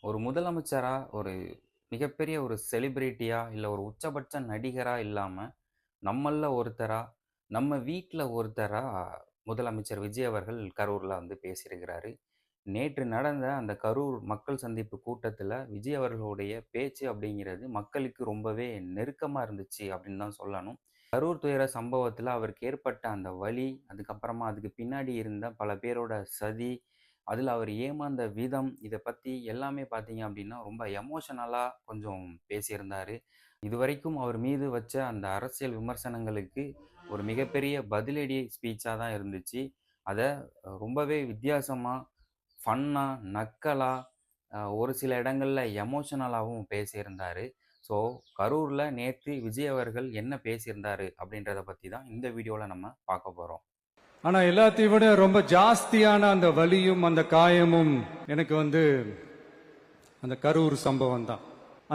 ஒரு முதலமைச்சரா, ஒரு மிகப்பெரிய ஒரு செலிபிரிட்டியா, இல்ல ஒரு உச்சபட்ச நடிகரா இல்லாம, நம்மள்ல ஒருத்தரா, நம்ம வீட்ல ஒருத்தரா முதலமைச்சர் விஜய் அவர்கள் கரூர்ல வந்து பேசியிருக்கிறாரு. நேற்று நடந்த அந்த கரூர் மக்கள் சந்திப்பு கூட்டத்துல, விஜய் அவர்களுடைய பேச்சு அப்படிங்கிறது மக்களுக்கு ரொம்பவே நெருக்கமா இருந்துச்சு அப்படின்னு தான் சொல்லணும். கரூர் துயர சம்பவத்துல அவருக்கு ஏற்பட்ட அந்த வலி, அதுக்கப்புறமா அதுக்கு பின்னாடி இருந்த பல பேரோட சதி, அதில அவர் ஏமாந்த விதம், இத பத்தி எல்லாமே பார்த்தீங்க அப்படின்னா, ரொம்ப எமோஷனலா கொஞ்சம் பேசியிருந்தாரு. இதுவரைக்கும் அவர் மீது வச்ச அந்த அரசியல் விமர்சனங்களுக்கு ஒரு மிகப்பெரிய பதிலடி ஸ்பீச்சா தான் இருந்துச்சு. அத ரொம்பவே வித்தியாசமா, ஃபன்னா, நக்கலா, ஒரு சில இடங்கள்ல எமோஷனலாவும் பேசியிருந்தாரு. ஸோ, கரூர்ல நேத்து விஜய் அவர்கள் என்ன பேசியிருந்தாரு அப்படின்றத பத்தி தான் இந்த வீடியோல நம்ம பார்க்க போறோம். ஆனா எல்லாத்தையும் விட ரொம்ப ஜாஸ்தியான அந்த வலியும் அந்த காயமும் எனக்கு அந்த கரூர் சம்பவம் தான்.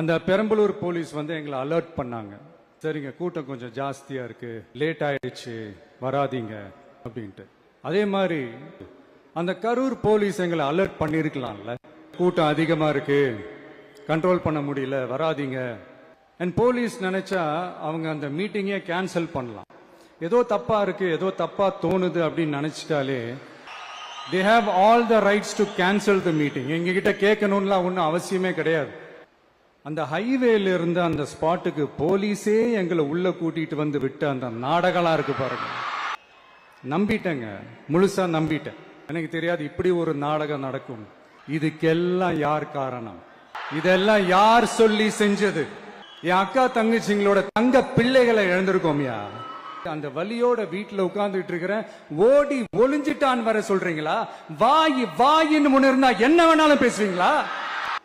அந்த பெரம்பலூர் போலீஸ் எங்களை அலர்ட் பண்ணாங்க. சரிங்க, கூட்டம் கொஞ்சம் ஜாஸ்தியா இருக்கு, லேட் ஆயிடுச்சு, வராதீங்க அப்படின்ட்டு. அதே மாதிரி அந்த கரூர் போலீஸ் எங்களை அலர்ட் பண்ணிருக்கலாம்ல, கூட்டம் அதிகமா இருக்கு, கண்ட்ரோல் பண்ண முடியல, வராதீங்க. அண்ட் போலீஸ் நினைச்சா அவங்க அந்த மீட்டிங்கே கேன்சல் பண்ணலாம். ஏதோ தப்பா இருக்கு, ஏதோ தப்பா தோணுது அப்படின்னு நினைச்சிட்டாலே they have all the rights to cancel the meeting. எங்ககிட்ட கேட்கணும்லாம் ஒன்றும் அவசியமே கிடையாது. அந்த ஹைவேல இருந்து அந்த ஸ்பாட்டுக்கு போலீஸே எங்களை உள்ள கூட்டிட்டு வந்து விட்டு அந்த நாடகம்லாம் இருக்கு பாருங்க. நம்பிட்டேங்க, முழுசா நம்பிட்டேன். எனக்கு தெரியாது இப்படி ஒரு நாடகம் நடக்கும். இதுக்கெல்லாம் யார் காரணம்? இதெல்லாம் யார் சொல்லி செஞ்சது? என் அக்கா தங்கச்சிங்களோட தங்க பிள்ளைகளை இழந்திருக்கோம்யா. அந்த வலியோட வீட்டுல உட்கார்ந்துட்டு இருக்கிறேன், ஓடி ஒளிஞ்சிட்டான்னு வர சொல்றீங்களா? வாயின்னு முன்ன இருந்தா என்ன வேணாலும் பேசுவீங்களா?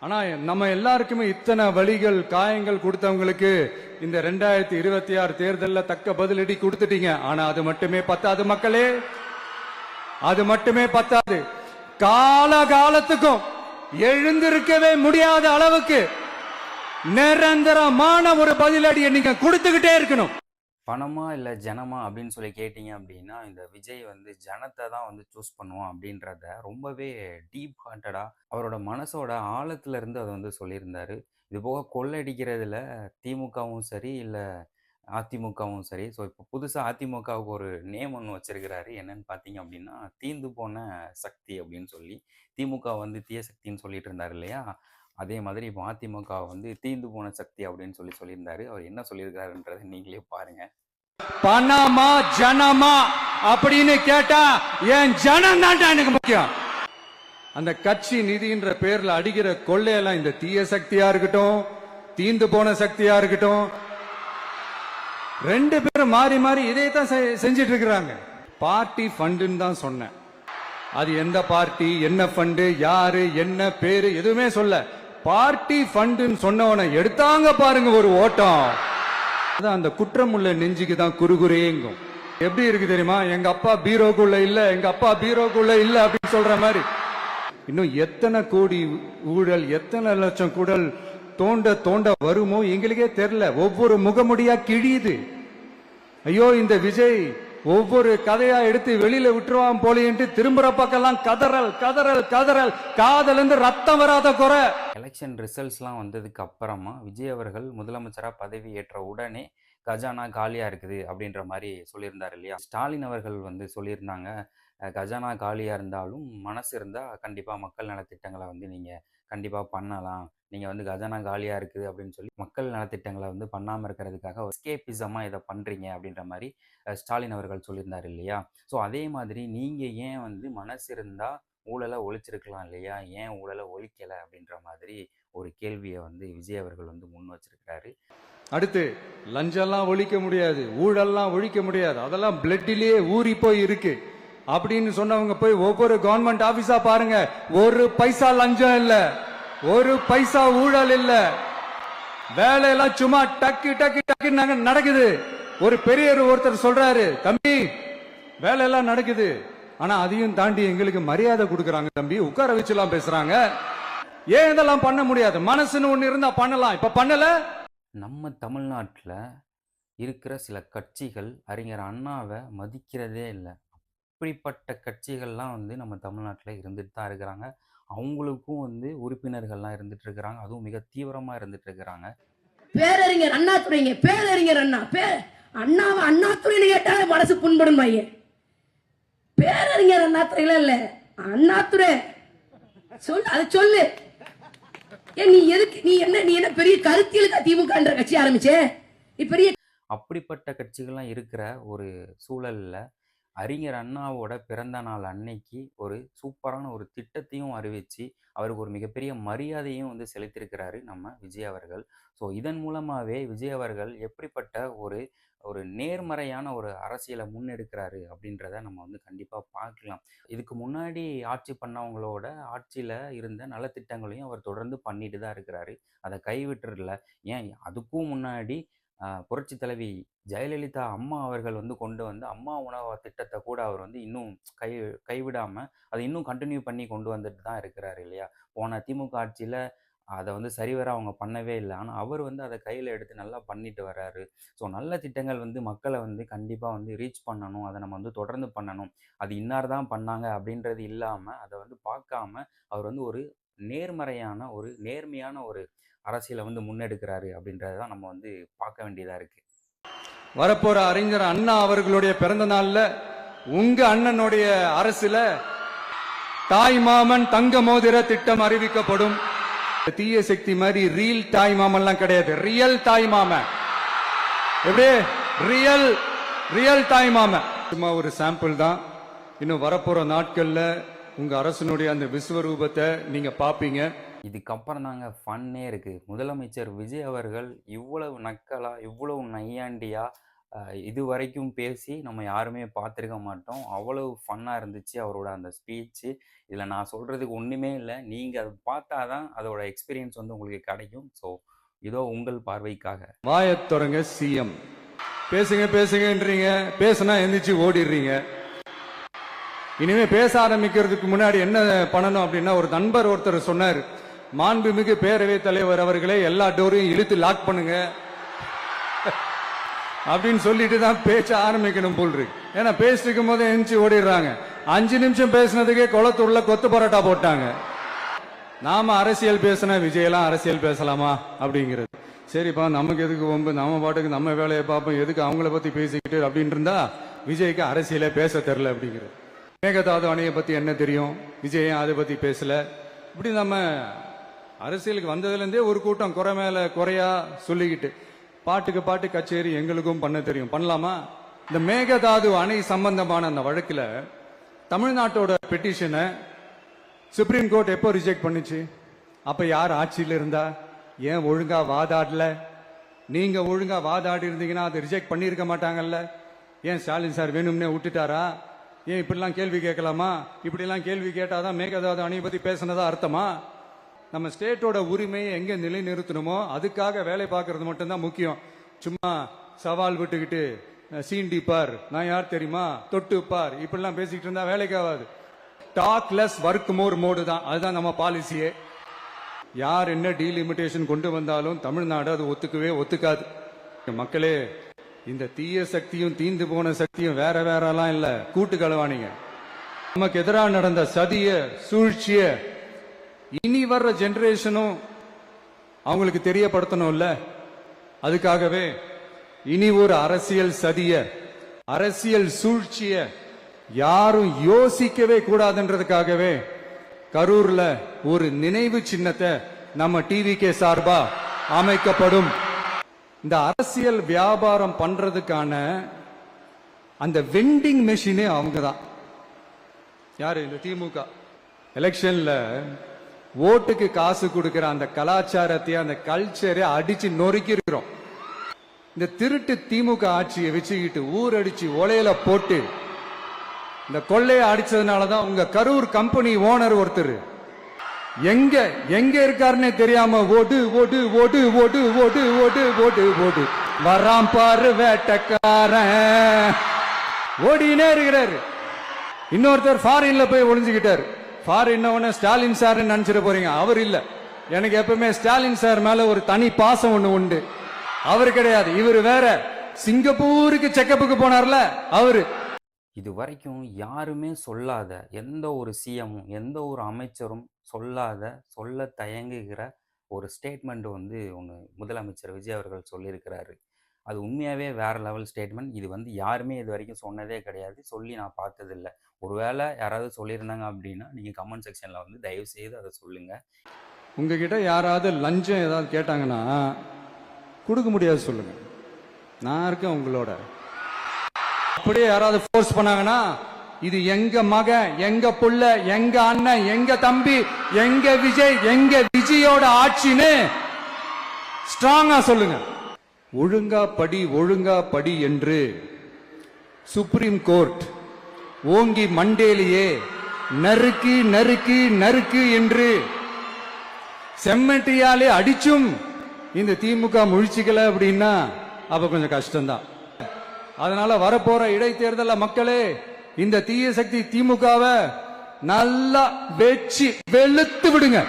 ஆனா நம்ம எல்லாருக்குமே இத்தனை வலிகள் காயங்கள் கொடுத்தவங்களுக்கு இந்த 2026 தேர்தலில் தக்க பதிலடி கொடுத்துட்டீங்க. ஆனா அது மட்டுமே பத்தாது மக்களே, அது மட்டுமே பத்தாது. காலகாலத்துக்கும் எழுந்திருக்கவே முடியாத அளவுக்கு நிரந்தரமான ஒரு பதிலடியை நீங்க கொடுத்துக்கிட்டே இருக்கணும். பணமா இல்ல ஜனமா அப்படின்னு சொல்லி கேட்டீங்க அப்படின்னா, இந்த விஜய் வந்து ஜனத்த தான் வந்து சூஸ் பண்ணுவான் அப்படின்றத ரொம்பவே டீப் ஹார்ட்டடா அவரோட மனசோட ஆழத்துல இருந்து அத வந்து சொல்லியிருந்தாரு. இதுபோக கொள்ளையடிக்கிறதுல திமுகவும் சரி, இல்ல அதிமுகவும் சரி. ஸோ இப்போ புதுசா அதிமுகவுக்கு ஒரு நேம் ஒண்ணு வச்சிருக்கிறாரு. என்னன்னு பார்த்தீங்க அப்படின்னா, தீந்து போன சக்தி அப்படின்னு சொல்லி. திமுக வந்து தீய சக்தின்னு சொல்லிட்டு இருந்தாரு இல்லையா? அதே மாதிரி இப்போ அதிமுக வந்து தீந்து போன சக்தி அப்படின்னு சொல்லி சொல்லியிருந்தாரு. அவர் என்ன சொல்லியிருக்காருன்றத நீங்களே பாருங்க. பணமா ஜனமா அப்படின்னு கேட்டா என் ஜனம் தான்டா எனக்கு முக்கியம். அந்த கட்சி நிதின்ற பேர்ல அடிக்கிற கொள்ளையெல்லாம் இந்த தீய சக்தியா இருக்கட்டும், தீந்து போன சக்தியா இருக்கட்டும், ரெண்டு பேரும் மாறி மாறி இதே தான் செஞ்சிட்டு இருக்கிறாங்க. பார்ட்டி ஃபண்டுன்னு தான் சொன்னேன். அது எந்த பார்ட்டி, என்ன ஃபண்டு, யாரு, என்ன பேரு எதுவுமே சொல்ல. பார்ட்டி ஃபண்டுன்னு சொன்னவனை எடுத்தாங்க பாருங்க ஒரு ஓட்டம். அதான் அந்த குற்றம் உள்ள நெஞ்சுக்கு தான் குறுகுறேங்கும். எப்படி இருக்கு தெரியுமா? எங்க அப்பா பீரோக்குள்ள இல்ல, எங்க அப்பா பீரோக்குள்ள இல்ல அப்படின்னு சொல்ற மாதிரி. இன்னும் எத்தனை கோடி ஊழல், எத்தனை லட்சம் குடல் தோண்ட தோண்ட வருமோ எங்களுக்கே தெரியல. ஒவ்வொரு முகமுடியா கிழியுது. ஐயோ இந்த விஜய் ஒவ்வொரு கதையா எடுத்து வெளியில விட்டுருவான் போலேன்ட்டு திரும்புற பக்கம்லாம் கதறல் கதறல் கதறல், காதல இருந்து ரத்தம் வராத குறை. எலெக்ஷன் ரிசல்ட்ஸ்லாம் வந்ததுக்கு அப்புறமா விஜய் அவர்கள் முதலமைச்சரா பதவி ஏற்ற உடனே கஜானா காலியா இருக்குது அப்படின்ற மாதிரி சொல்லியிருந்தார் இல்லையா? ஸ்டாலின் அவர்கள் வந்து சொல்லியிருந்தாங்க, கஜானா காலியா இருந்தாலும் மனசு இருந்தா கண்டிப்பா மக்கள் நலத்திட்டங்களை வந்து நீங்க கண்டிப்பா பண்ணலாம். நீங்க வந்து கஜானா காலியா இருக்குது அப்படின்னு சொல்லி மக்கள் நலத்திட்டங்களை வந்து பண்ணாம இருக்கிறதுக்காக எஸ்கேபிசமா இதை பண்றீங்க அப்படின்ற மாதிரி ஸ்டாலின் அவர்கள் சொல்லியிருந்தார் இல்லையா? ஸோ அதே மாதிரி நீங்க ஏன் வந்து மனசு இருந்தா ஊழலை ஒழிச்சிருக்கலாம் இல்லையா? ஏன் ஊழலை ஒழிக்கலை அப்படின்ற மாதிரி ஒரு கேள்வியை வந்து விஜய் அவர்கள் வந்து முன் வச்சிருக்கிறாரு. அடுத்து லஞ்சம்லாம் ஒழிக்க முடியாது, ஊழல்லாம் ஒழிக்க முடியாது, அதெல்லாம் பிளட்டிலேயே ஊறி போய் இருக்கு அப்படின்னு சொன்னவங்க போய் ஒவ்வொரு கவர்மெண்ட் ஆபீஸா பாருங்க. ஒரு பைசா லஞ்சம் இல்ல, ஒரு பைசா ஊழல் இல்ல. வேலையெல்லாம் சும்மா டக்கு டக்கு டக்கு நடக்குது. ஒரு பெரியவர் ஒருத்தர் சொல்றாரு, தம்பி வேலையெல்லாம் நடக்குது, ஆனா அதையும் தாண்டி எங்களுக்கு மரியாதை கொடுக்கறாங்க தம்பி, உட்கார வச்சுலாம் பேசுறாங்க. ஏன் இதெல்லாம் பண்ண முடியாது? மனசுன்னு ஒண்ணு இருந்தா பண்ணலாம், இப்ப பண்ணல. நம்ம தமிழ்நாட்டில் இருக்கிற சில கட்சிகள் அறிஞர் அண்ணாவை மதிக்கிறதே இல்லை. அப்படிப்பட்ட கட்சிகள்லாம் வந்து நம்ம தமிழ்நாட்டில் இருந்துட்டு தான் இருக்கிறாங்க. அவங்களுக்கும் வந்து உறுப்பினர்கள்லாம் இருந்துட்டு இருக்கிறாங்க. அதுவும் மிக தீவிரமா இருந்துட்டு இருக்கிறாங்க. பேரறிஞர் அண்ணாதுரைங்க, பேரறிஞர் அண்ணா, அண்ணாவை அண்ணாதுரைன்னு கேட்டாலே மனசு புண்படும் பையன். பேரறிஞர் அண்ணாதுரையில இல்ல, அண்ணாதுரை சொல்லு, அதை சொல்லு. ஏன் நீ எதுக்கு, நீ என்ன பெரிய கருத்தியலுக்கா திமுகன்ற கட்சி ஆரம்பிச்சே? நீ பெரிய அப்படிப்பட்ட கட்சிகள்லாம் இருக்கிற ஒரு சூழல்ல அறிஞர் அண்ணாவோட பிறந்த நாள் அன்னைக்கு ஒரு சூப்பரான ஒரு திட்டத்தையும் அறிவிச்சு அவருக்கு ஒரு மிகப்பெரிய மரியாதையும் வந்து செலுத்தியிருக்கிறாரு நம்ம விஜய் அவர்கள். ஸோ இதன் மூலமாகவே விஜய் அவர்கள் எப்படிப்பட்ட ஒரு ஒரு நேர்மறையான ஒரு அரசியலை முன்னெடுக்கிறாரு அப்படின்றத நம்ம வந்து கண்டிப்பாக பார்க்கலாம். இதுக்கு முன்னாடி ஆட்சி பண்ணவங்களோட ஆட்சியில் இருந்த நலத்திட்டங்களையும் அவர் தொடர்ந்து பண்ணிட்டு தான் இருக்கிறாரு. அதை கைவிட்டுறல. ஏன் அதுக்கும் முன்னாடி புரட்சி தலைவி ஜெயலலிதா அம்மா அவர்கள் வந்து கொண்டு வந்து அம்மா உணவக திட்டத்தை கூட அவர் வந்து இன்னும் கை கைவிடாமல் அதை இன்னும் கண்டினியூ பண்ணி கொண்டு வந்துட்டு தான் இருக்கிறாரு இல்லையா? போன திமுக ஆட்சியில் அதை வந்து சரிவர அவங்க பண்ணவே இல்லை. ஆனால் அவர் வந்து அதை கையில் எடுத்து நல்லா பண்ணிட்டு வர்றாரு. ஸோ நல்ல திட்டங்கள் வந்து மக்களை வந்து கண்டிப்பாக வந்து ரீச் பண்ணணும். அதை நம்ம வந்து தொடர்ந்து பண்ணணும். அது இன்னார் தான் பண்ணாங்க அப்படின்றது இல்லாமல் அதை வந்து பார்க்காம அவர் வந்து ஒரு நேர்மறையான ஒரு நேர்மையான ஒரு அரசியலை வந்து முன்னெடுக்கிறாரு அப்படின்றத தான் நம்ம வந்து பார்க்க வேண்டியதாக இருக்குது. வரப்போற அறிஞர் அண்ணா அவர்களுடைய பிறந்த நாள்ல உங்க அண்ணனுடைய அரசுல தாய் மாமன் தங்க மோதிர திட்டம் அறிவிக்கப்படும். தீய சக்தி மாதிரி ரீல் தாய் மாமன்லாம் கிடையாது, ரியல் தாய் மாமன். எப்படி ரியல் ரியல் தாய் மாமன். சும்மா ஒரு சாம்பிள் தான். இன்னும் வரப்போற நாட்கள்ல உங்க அரசனுடைய அந்த விஸ்வரூபத்தை நீங்க பாப்பீங்க. இதுக்கப்புறம் தாங்க ஃபன்னே இருக்குது. முதலமைச்சர் விஜய் அவர்கள் இவ்வளவு நக்கலாக இவ்வளவு நையாண்டியாக இது வரைக்கும் பேசி நம்ம யாருமே பார்த்துருக்க மாட்டோம். அவ்வளவு ஃபன்னாக இருந்துச்சு அவரோட அந்த ஸ்பீச்சு. இதில் நான் சொல்கிறதுக்கு ஒன்றுமே இல்லை. நீங்கள் அதை பார்த்தா தான் அதோட எக்ஸ்பீரியன்ஸ் வந்து உங்களுக்கு கிடைக்கும். ஸோ இதோ உங்கள் பார்வைக்காக. வாயத் தொடங்க சிஎம். பேசுங்க பேசுங்கன்றீங்க, பேசுனா எந்திரிச்சு ஓடிடுறீங்க. இனிமே பேச ஆரம்பிக்கிறதுக்கு முன்னாடி என்ன பண்ணணும் அப்படின்னா, ஒரு நண்பர் ஒருத்தர் சொன்னார், மாண்புமிகு பேரவைத் தலைவர் அவர்களே எல்லா டோரையும் இழுத்து லாக் பண்ணுங்க அப்படின்னு சொல்லிட்டு தான் பேச்ச ஆரம்பிக்கணும் போல் இருக்கு. ஏன்னா பேசிட்டு இருக்கும் போது எந்திரிச்சு ஓடிடுறாங்க. 5 நிமிஷம் பேசினதுக்கே குளத்தூர்ல கொத்து பரோட்டா போட்டாங்க. நாம அரசியல் பேசினா விஜயெல்லாம் அரசியல் பேசலாமா அப்படிங்கிறது. சரிப்பா, நமக்கு எதுக்கு வம்பு, நம்ம பாட்டுக்கு நம்ம வேலையை பார்ப்போம், எதுக்கு அவங்கள பத்தி பேசிக்கிட்டு அப்படின்னு இருந்தா விஜய்க்கு அரசியலே பேச தெரியல அப்படிங்கிறது. மேகதாது அணையை பத்தி என்ன தெரியும், விஜய் அதை பத்தி பேசல. இப்படி நம்ம அரசியலுக்கு வந்ததுல இருந்தே ஒரு கூட்டம் குறை மேல குறையா சொல்லிக்கிட்டு பாட்டுக்கு பாட்டு கச்சேரி எங்களுக்கும் பண்ண தெரியும், பண்ணலாமா? இந்த மேகதாது அணை சம்பந்தமான அந்த வழக்குல தமிழ்நாட்டோட பெட்டிஷனை சுப்ரீம் கோர்ட் எப்போ ரிஜெக்ட் பண்ணுச்சு? அப்ப யார் ஆட்சியில் இருந்தா? ஏன் ஒழுங்கா வாதாடல? நீங்க ஒழுங்கா வாதாடி இருந்தீங்கன்னா அதை ரிஜெக்ட் பண்ணியிருக்க மாட்டாங்கல்ல. ஏன் ஸ்டாலின் சார் வேணும்னே விட்டுட்டாரா? ஏன் இப்படிலாம் கேள்வி கேட்கலாமா? இப்படிலாம் கேள்வி கேட்டாதான் மேகதாது அணையை பத்தி பேசினதா அர்த்தமா? நம்ம ஸ்டேட்டோட உரிமையை எங்க நிலைநிறுத்தணுமோ அதுக்காக வேலை பார்க்கறது மட்டும்தான் முக்கியம். சும்மா சவால் விட்டுக்கிட்டு சீண்டி பார், நான் யார் தெரியுமா, தொட்டு பார், இப்படிலாம் பேசிக்கிட்டு இருந்தா வேலைக்கு ஆகாது. Talk less work more mode தான், அதுதான் நம்ம பாலிசியே. யார் என்ன டீலிமிட்டேஷன் கொண்டு வந்தாலும் தமிழ்நாடு அது ஒத்துக்காது. மக்களே, இந்த தீய சக்தியும் தீந்து போன சக்தியும் வேற வேறலாம் இல்ல, கூட்டு களவாணிங்க. நமக்கு எதிராக நடந்த சதிய சூழ்ச்சிய இனி வர்ற ஜெனரேஷனும் அவங்களுக்கு தெரியப்படுத்தணும்ல. அதுக்காகவே இனி ஒரு அரசியல் சதிய அரசியல் சூழ்ச்சிய யாரும் யோசிக்கவே கூடாதுன்றதுக்காகவே கரூர்ல ஒரு நினைவு சின்னத்தை நம்ம டிவிகே சார்பா அமைக்கப்படும். இந்த அரசியல் வியாபாரம் பண்றதுக்கான அந்த வெண்டிங் மெஷினே அவங்க தான். யாரு? இந்த திமுக. எலெக்ஷன்ல ஓட்டுக்கு காசு கொடுக்கிற அந்த கலாச்சாரத்தை, அந்த கல்ச்சரை அடிச்சு நொறுக்கி இருக்கிறோம். இந்த திருட்டு திமுக ஆட்சியை வச்சுக்கிட்டு ஊரடிச்சு ஒலையில போட்டு இந்த கொள்ளையை அடிச்சதுனாலதான் உங்க கரூர் கம்பெனி ஓனர் ஒருத்தர் எங்க எங்க இருக்காருன்னே தெரியாம ஓடு ஓடு ஓடு ஓடு ஓடு ஓடு ஓடு ஓடு வராம் பாரு வேட்டக்காரன் ஓடினே இருக்கிறாரு. இன்னொருத்தர் ஃபாரின்ல போய் ஒளிஞ்சுக்கிட்டாரு. ஃபாரின் ஸ்டாலின் சார் நினைச்சிட போறீங்க, அவர் இல்ல. எனக்கு எப்பவுமே ஸ்டாலின் சார் மேல ஒரு தனி பாசம் ஒண்ணு உண்டு. அவரு கிடையாது, இவரு வேற. சிங்கப்பூருக்கு செக்கப்புக்கு போனார்ல அவரு. இது வரைக்கும் யாருமே சொல்லாத எந்த ஒரு சிஎம்மும் எந்த ஒரு அமைச்சரும் சொல்லாத, சொல்ல தயங்குகிற ஒரு ஸ்டேட்மெண்ட் வந்து ஒண்ணு முதலமைச்சர் விஜய் அவர்கள் சொல்லியிருக்கிறாரு. அது உண்மையாவே வேற லெவல் ஸ்டேட்மெண்ட். இது வந்து யாருமே இதுவரைக்கும் சொன்னதே கிடையாது. சொல்லி நான் பார்த்ததில்ல. ஒருவேளை யாராவது சொல்லியிருந்தாங்க அப்படின்னா, நீங்க கமெண்ட் செக்ஷன்ல வந்து தயவு செய்து அத சொல்லுங்க. உங்ககிட்ட யாராவது லஞ்சம் ஏதாவது கேட்டாங்கன்னா கொடுக்க முடியாது சொல்லுங்க. நான் இருக்கேன் உங்களோட. அப்படியே யாராவது ஃபோர்ஸ் பண்ணாங்கன்னா, இது எங்க மகன், எங்க புள்ள, எங்க அண்ணன், எங்க தம்பி, எங்க விஜய், எங்க விஜயோட ஆட்சின்னு ஸ்ட்ராங்கா சொல்லுங்க. ஒழுங்கா படி என்று சுப்ரீம் கோர்ட் ஓங்கி மண்டேலியே நறுக்கு நறுக்கு நறுக்கு என்று செம்மட்டியாலே அடிச்சும் இந்த திமுக முழிச்சுக்கல அப்படின்னா அப்ப கொஞ்சம் கஷ்டம்தான். அதனால வரப்போற இடைத்தேர்தல மக்களே, இந்த தீய சக்தி திமுகவை நல்லா வெச்சு வெளுத்து விடுங்க.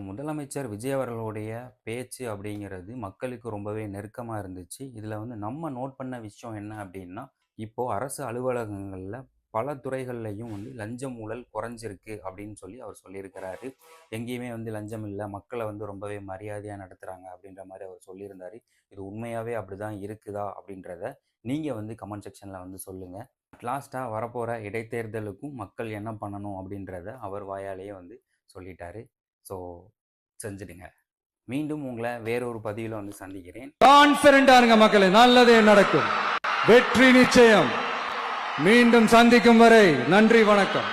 முதலமைச்சர் விஜய் அவர்களுடைய பேச்சு அப்படிங்கிறது மக்களுக்கு ரொம்பவே நெருக்கமா இருந்துச்சு. இதுல வந்து நம்ம நோட் பண்ண விஷயம் என்ன அப்படின்னா, இப்போ அரசு அலுவலகங்கள்ல பல துறைகள்லையும் வந்து லஞ்சம் ஊழல் குறைஞ்சிருக்கு அப்படின்னு சொல்லி அவர் சொல்லியிருக்கிறாரு. எங்கேயுமே வந்து லஞ்சம் இல்லை, மக்களை வந்து ரொம்பவே மரியாதையாக நடத்துகிறாங்க அப்படின்ற மாதிரி அவர் சொல்லியிருந்தாரு. இது உண்மையாகவே அப்படிதான் இருக்குதா அப்படின்றத நீங்கள் வந்து கமெண்ட் செக்ஷனில் வந்து சொல்லுங்கள். லாஸ்ட்டாக வரப்போகிற இடைத்தேர்தலுக்கும் மக்கள் என்ன பண்ணணும் அப்படின்றத அவர் வாயாலேயே வந்து சொல்லிட்டாரு. ஸோ செஞ்சிடுங்க. மீண்டும் உங்களை வேறொரு பதிவில் வந்து சந்திக்கிறேன். கான்ஃபிடென்ட்டா இருங்க மக்களே, நல்லதே நடக்கும், வெற்றி நிச்சயம். மீண்டும் சந்திக்கும் வரை நன்றி, வணக்கம்.